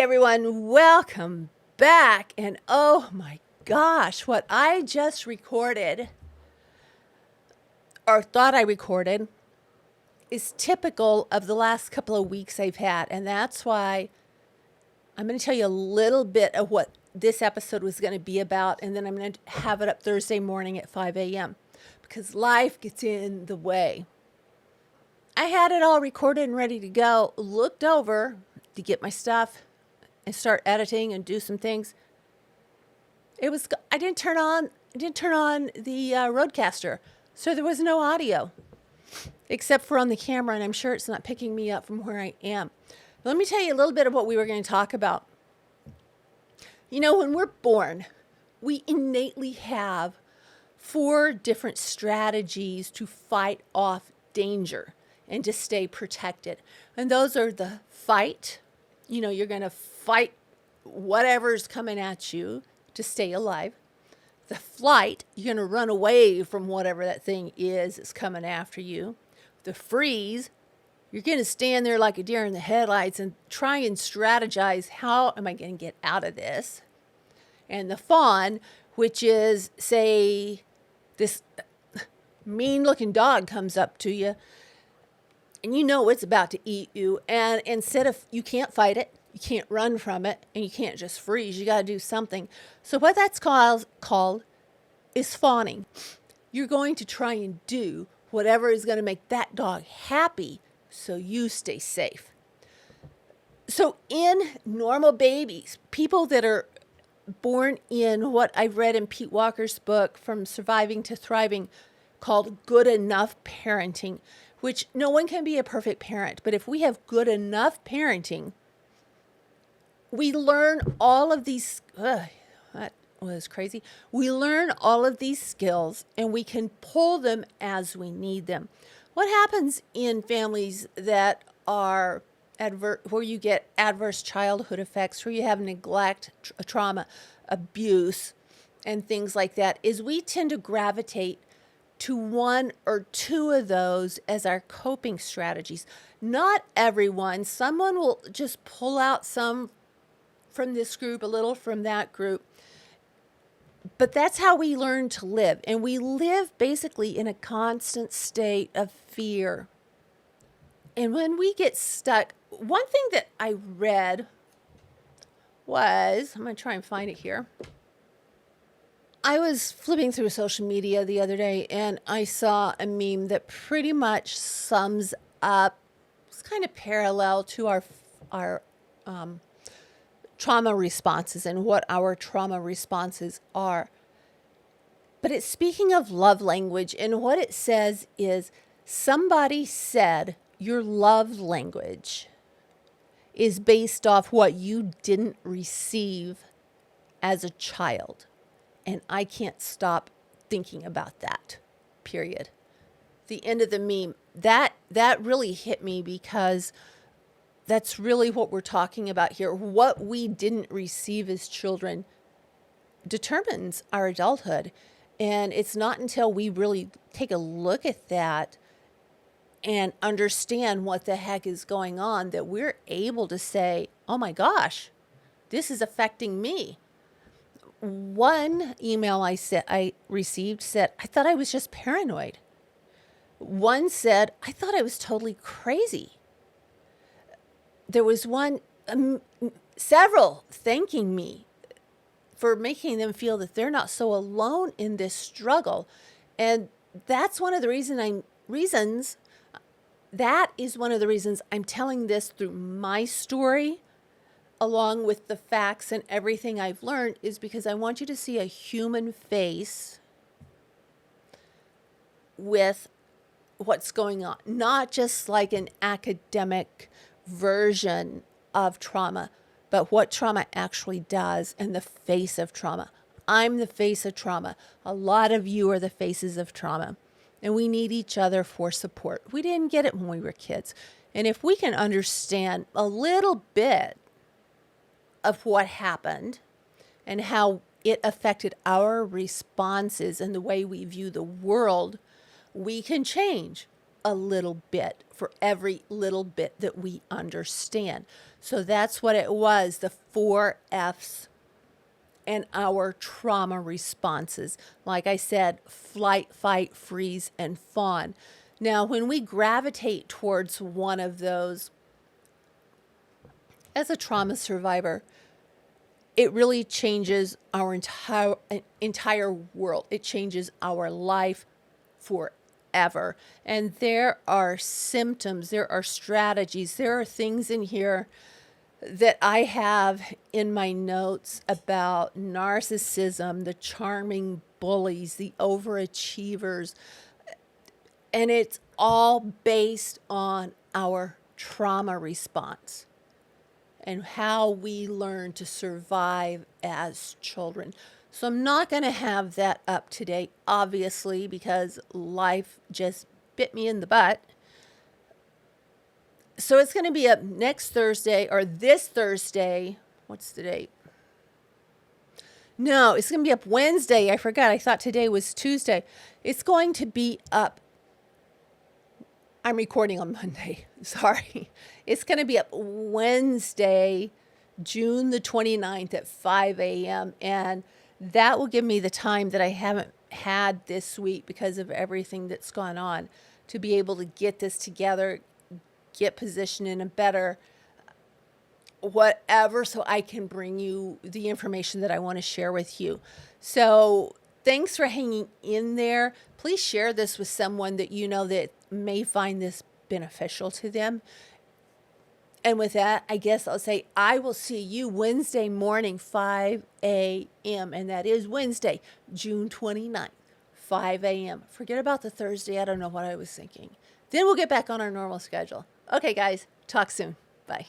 everyone, welcome back. And oh my gosh, what I just recorded, or thought I recorded, is typical of the last couple of weeks I've had. And that's why I'm going to tell you a little bit of what this episode was going to be about. And then I'm going to have it up Thursday morning at 5 a.m. because life gets in the way. I had it all recorded and ready to go, looked over to get my stuff and start editing and do some things. I didn't turn on the Rodecaster, so there was no audio except for on the camera, and I'm sure it's not picking me up from where I am. Let me tell you a little bit of what we were going to talk about. You know, when we're born, we innately have 4 different strategies to fight off danger and to stay protected. And those are the fight. You know, you're going to fight whatever's coming at you to stay alive. The flight, you're going to run away from whatever that thing is that's coming after you. The freeze, you're going to stand there like a deer in the headlights and try and strategize, how am I going to get out of this? And the fawn, which is, say, this mean-looking dog comes up to you, and you know it's about to eat you, and instead of, you can't fight it, you can't run from it, and you can't just freeze, you got to do something. So what that's called is fawning. You're going to try and do whatever is going to make that dog happy so you stay safe. So in normal babies, people that are born in what I've read in Pete Walker's book, From Surviving to Thriving, called Good Enough Parenting, which no one can be a perfect parent, but if we have good enough parenting, we learn all of these, that was crazy. We learn all of these skills and we can pull them as we need them. What happens in families that are where you get adverse childhood effects, where you have neglect, trauma, abuse, and things like that, is we tend to gravitate to 1 or 2 of those as our coping strategies. Not everyone. Someone will just pull out some from this group, a little from that group. But that's how we learn to live. And we live basically in a constant state of fear. And when we get stuck, one thing that I read was, I'm going to try and find it here. I was flipping through social media the other day and I saw a meme that pretty much sums up, it's kind of parallel to our trauma responses and what our trauma responses are. But it's speaking of love language, and what it says is, somebody said your love language is based off what you didn't receive as a child. And I can't stop thinking about that, period. The end of the meme, that really hit me, because that's really what we're talking about here. What we didn't receive as children determines our adulthood. And it's not until we really take a look at that and understand what the heck is going on that we're able to say, oh my gosh, this is affecting me. One email I received said, I thought I was just paranoid. One said, I thought I was totally crazy. There was one, several thanking me for making them feel that they're not so alone in this struggle. And that's one of the reasons, that is one of the reasons I'm telling this through my story, along with the facts and everything I've learned, is because I want you to see a human face with what's going on, not just like an academic version of trauma, but what trauma actually does and the face of trauma. I'm the face of trauma. A lot of you are the faces of trauma, and we need each other for support. We didn't get it when we were kids. And if we can understand a little bit of what happened and how it affected our responses and the way we view the world, we can change. a little bit for every little bit that we understand. So that's what it was, the 4 F's and our trauma responses. Like I said, flight, fight, freeze, and fawn. Now, when we gravitate towards one of those, as a trauma survivor, it really changes our entire world. It changes our life forever. And there are symptoms, there are strategies, there are things in here that I have in my notes about narcissism, the charming bullies, the overachievers. And it's all based on our trauma response and how we learn to survive as children. So I'm not going to have that up today, obviously, because life just bit me in the butt. So it's going to be up next Thursday, or this Thursday. What's the date? No, it's going to be up Wednesday. I forgot. I thought today was Tuesday. It's going to be up. I'm recording on Monday. Sorry. It's going to be up Wednesday, June the 29th at 5 a.m. And that will give me the time that I haven't had this week because of everything that's gone on to be able to get this together, get positioned in a better whatever, so I can bring you the information that I want to share with you. So thanks for hanging in there. Please share this with someone that you know that may find this beneficial to them. And with that, I guess I'll say I will see you Wednesday morning, 5 a.m. And that is Wednesday, June 29th, 5 a.m. Forget about the Thursday. I don't know what I was thinking. Then we'll get back on our normal schedule. Okay, guys, talk soon. Bye.